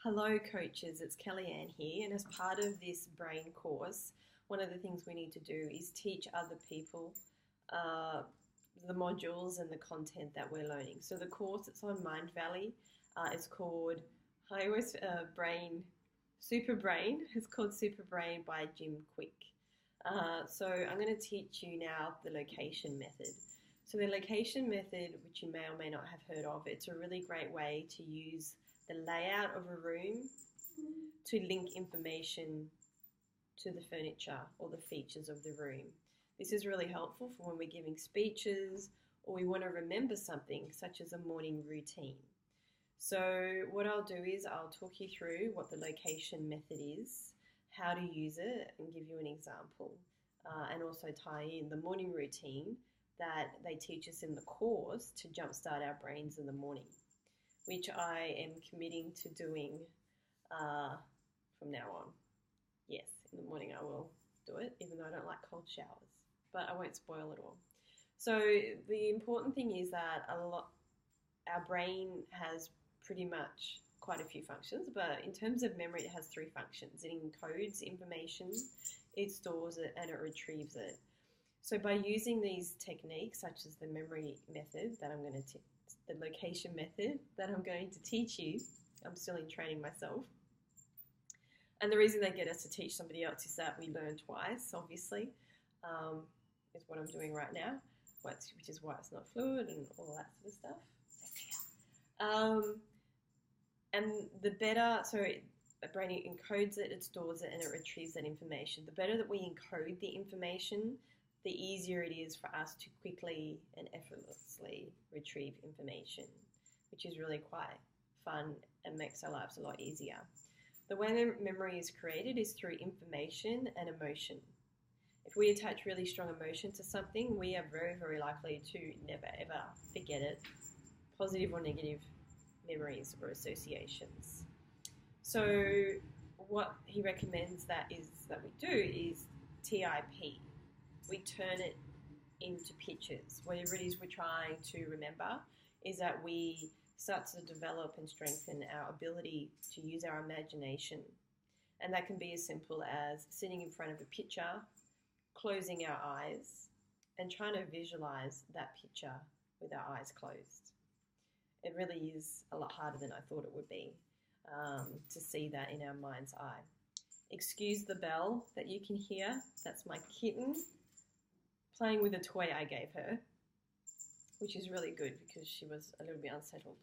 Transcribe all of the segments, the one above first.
Hello, coaches. It's Kellyanne here, and as part of this brain course, one of the things we need to do is teach other people uh, the modules and the content that we're learning. So the course it's on Mindvalley. It's called I always Brain Super Brain. It's called Super Brain by Jim Quick. So I'm going to teach you now the location method. So the location method, which you may or may not have heard of, it's a really great way to use the layout of a room to link information to the furniture or the features of the room. This is really helpful for when we're giving speeches or we want to remember something such as a morning routine. So what I'll do is I'll talk you through what the location method is, how to use it, and give you an example, and also tie in the morning routine that they teach us in the course to jumpstart our brains in the morning, which I am committing to doing from now on. Yes, in the morning I will do it, even though I don't like cold showers, but I won't spoil it all. So the important thing is that our brain has pretty much quite a few functions, but in terms of memory, it has three functions. It encodes information, it stores it, and it retrieves it. So by using these techniques, such as the memory method that I'm going to the location method that I'm going to teach you, I'm still in training myself. And the reason they get us to teach somebody else is that we learn twice, obviously, is what I'm doing right now, which is why it's not fluid and all that sort of stuff. And the better, so the brain encodes it, it stores it, and it retrieves that information. The better that we encode the information, the easier it is for us to quickly and effortlessly retrieve information, which is really quite fun and makes our lives a lot easier. The way memory is created is through information and emotion. If we attach really strong emotion to something, we are very, very likely to never ever forget it, positive or negative memories or associations. So what he recommends that we do is TIP. We turn it into pictures. Whatever it is we're trying to remember is that we start to develop and strengthen our ability to use our imagination. And that can be as simple as sitting in front of a picture, closing our eyes, and trying to visualize that picture with our eyes closed. It really is a lot harder than I thought it would be to see that in our mind's eye. Excuse the bell that you can hear. That's my kitten playing with a toy I gave her, which is really good because she was a little bit unsettled.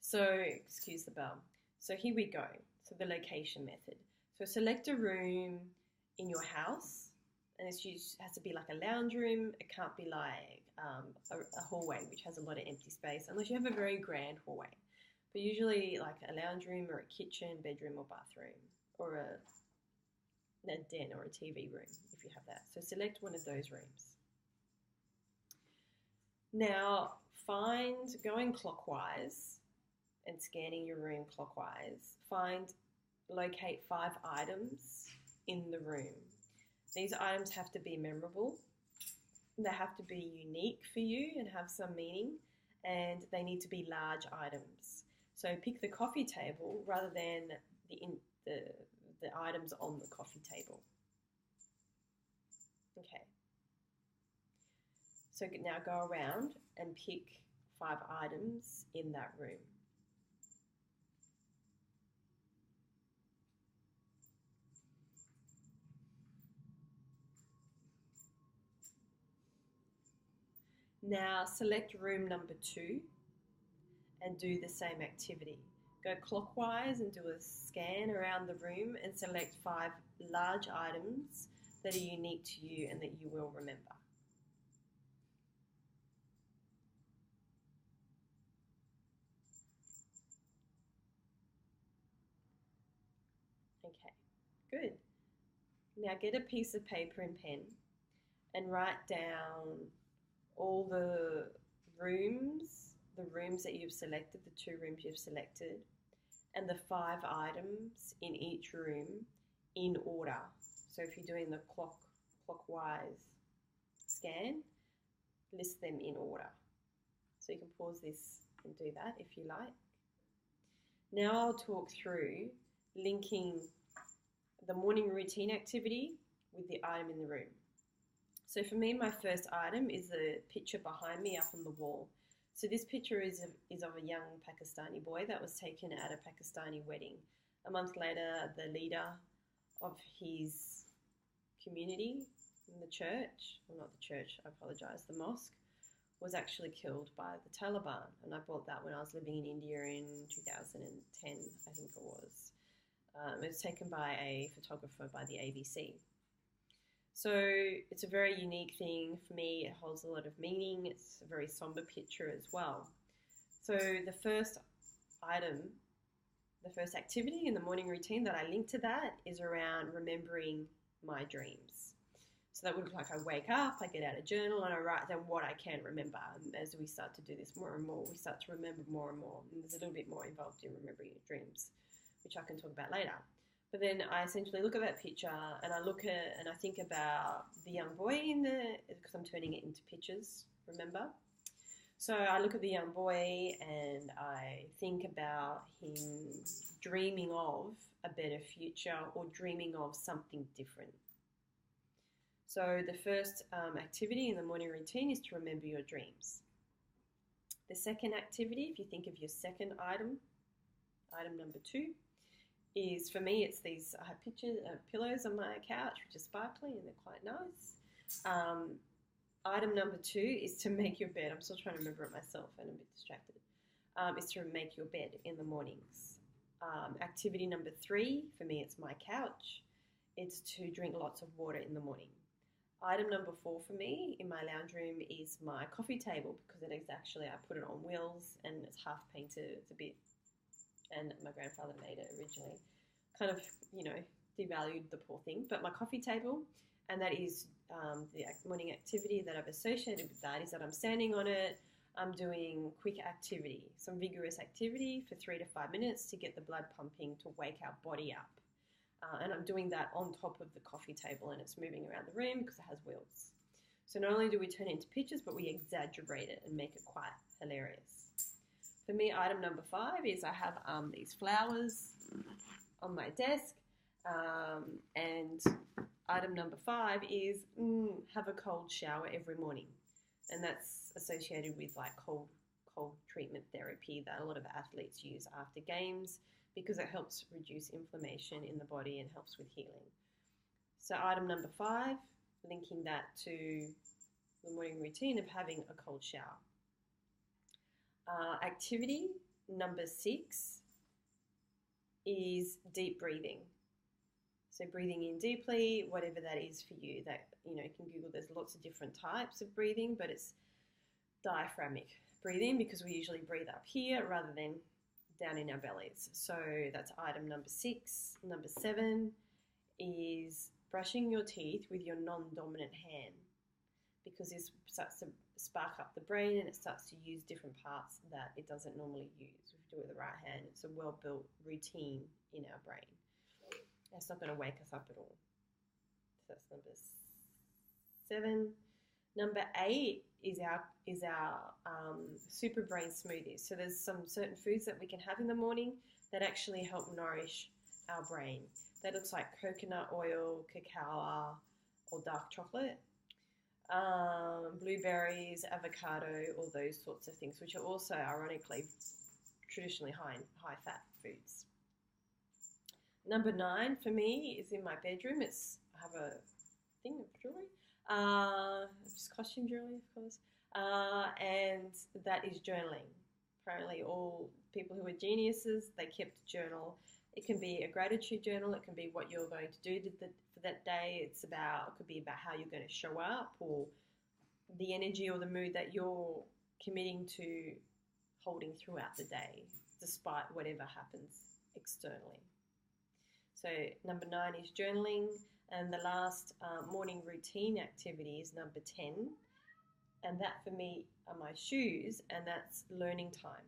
So excuse the bell. So here we go. So the location method. So select a room in your house, and it has to be like a lounge room. It can't be like a hallway which has a lot of empty space, unless you have a very grand hallway. But usually like a lounge room or a kitchen, bedroom or bathroom, or a den or a TV room if you have that. So select one of those rooms. Now going clockwise and scanning your room clockwise, locate 5 items in the room. These items have to be memorable, they have to be unique for you and have some meaning, and they need to be large items. So pick the coffee table rather than the items on the coffee table. Okay. So now go around and pick 5 items in that room. Now select room number 2 and do the same activity. Go clockwise and do a scan around the room and select 5 large items that are unique to you and that you will remember. Okay, good. Now get a piece of paper and pen and write down all the rooms that you've selected, the 2 rooms you've selected, and the 5 items in each room in order. So if you're doing the clockwise scan, list them in order. So you can pause this and do that if you like. Now I'll talk through linking the morning routine activity with the item in the room. So for me, my first item is the picture behind me up on the wall. So this picture is of a young Pakistani boy that was taken at a Pakistani wedding. A month later, the leader of his community in the church, well, not the church, I apologise, the mosque, was actually killed by the Taliban. And I bought that when I was living in India in 2010, I think it was. It was taken by a photographer by the ABC. So it's a very unique thing for me. It holds a lot of meaning. It's a very somber picture as well. So the first item, the first activity in the morning routine that I link to that is around remembering my dreams. So that would look like I wake up, I get out a journal, and I write down what I can remember. And as we start to do this more and more, we start to remember more and more. And there's a little bit more involved in remembering your dreams, which I can talk about later. But then I essentially look at that picture and I look at and I think about the young boy because I'm turning it into pictures, remember? So I look at the young boy and I think about him dreaming of a better future or dreaming of something different. So the first activity in the morning routine is to remember your dreams. The second activity, if you think of your second item, item number 2, is for me, it's these, I have pillows on my couch, which are sparkly and they're quite nice. Item number 2 is to make your bed. I'm still trying to remember it myself and I'm a bit distracted. Is to make your bed in the mornings. Activity number 3, for me, it's my couch. It's to drink lots of water in the morning. Item number 4 for me in my lounge room is my coffee table because it is actually, I put it on wheels and it's half painted, it's a bit, and my grandfather made it originally. Kind of, devalued the poor thing. But my coffee table, and that is the morning activity that I've associated with that, is that I'm standing on it, I'm doing quick activity, some vigorous activity for 3 to 5 minutes to get the blood pumping to wake our body up. And I'm doing that on top of the coffee table and it's moving around the room because it has wheels. So not only do we turn it into pictures, but we exaggerate it and make it quite hilarious. For me, item number 5 is I have these flowers on my desk. And item number 5 is have a cold shower every morning. And that's associated with like cold treatment therapy that a lot of athletes use after games because it helps reduce inflammation in the body and helps with healing. So item number 5, linking that to the morning routine of having a cold shower. Activity number 6 is deep breathing. So breathing in deeply, whatever that is for you. That you can Google. There's lots of different types of breathing, but it's diaphragmic breathing because we usually breathe up here rather than down in our bellies. So that's item number 6. Number 7 is brushing your teeth with your non-dominant hand because this starts to spark up the brain and it starts to use different parts that it doesn't normally use. If you do it with the right hand, it's a well-built routine in our brain. That's not going to wake us up at all. So that's number 7. Number 8 is our super brain smoothies. So there's some certain foods that we can have in the morning that actually help nourish our brain. That looks like coconut oil, cacao, or dark chocolate, blueberries, avocado, all those sorts of things, which are also ironically traditionally high fat foods. Number 9 for me is in my bedroom. I have a thing of jewelry, just costume jewelry, of course, and that is journaling. Apparently, all people who are geniuses, they kept a journal. It can be a gratitude journal. It can be what you're going to do for that day. It could be about how you're going to show up or the energy or the mood that you're committing to holding throughout the day, despite whatever happens externally. So number 9 is journaling, and the last morning routine activity is number 10, and that for me are my shoes, and that's learning time.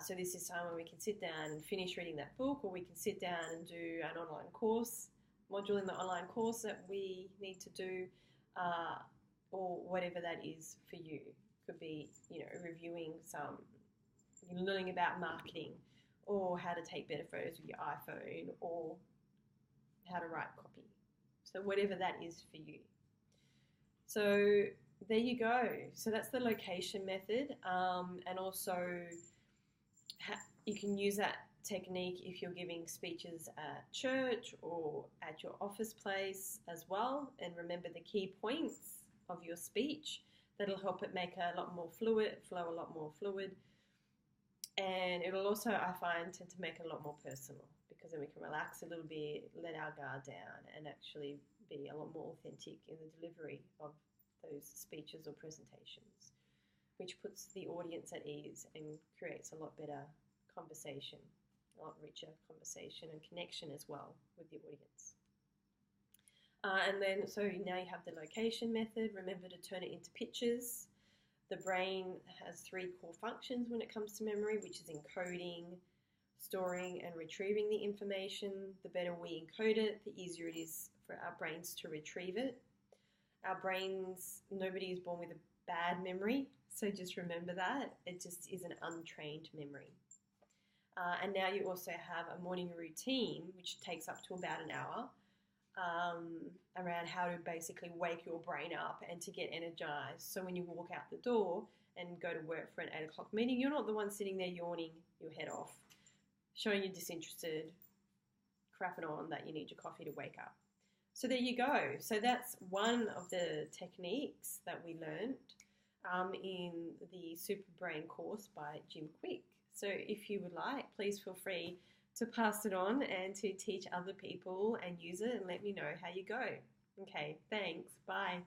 So this is time when we can sit down and finish reading that book, or we can sit down and do an online course, module in the online course that we need to do, or whatever that is for you. Could be, reviewing some you're learning about marketing, or how to take better photos with your iPhone, or how to write copy. So whatever that is for you. So there you go. So that's the location method, and also you can use that technique if you're giving speeches at church or at your office place as well. And remember the key points of your speech. That'll help it make a lot more fluid, flow a lot more fluid. And it'll also, I find, tend to make it a lot more personal, because then we can relax a little bit, let our guard down, and actually be a lot more authentic in the delivery of those speeches or presentations, which puts the audience at ease and creates a lot better conversation, a lot richer conversation and connection as well with the audience. And then, so now you have the location method. Remember to turn it into pictures. The brain has 3 core functions when it comes to memory, which is encoding, storing, and retrieving the information. The better we encode it, the easier it is for our brains to retrieve it. Our brains, nobody is born with a bad memory, so just remember that. It just is an untrained memory. And now you also have a morning routine, which takes up to about an hour, around how to basically wake your brain up and to get energized. So when you walk out the door and go to work for an 8 o'clock meeting, you're not the one sitting there yawning your head off, showing you're disinterested, crapping on that you need your coffee to wake up. So there you go. So that's one of the techniques that we learned in the Super Brain course by Jim Kwik. So if you would like, please feel free to pass it on and to teach other people and use it, and let me know how you go. Okay, thanks. Bye.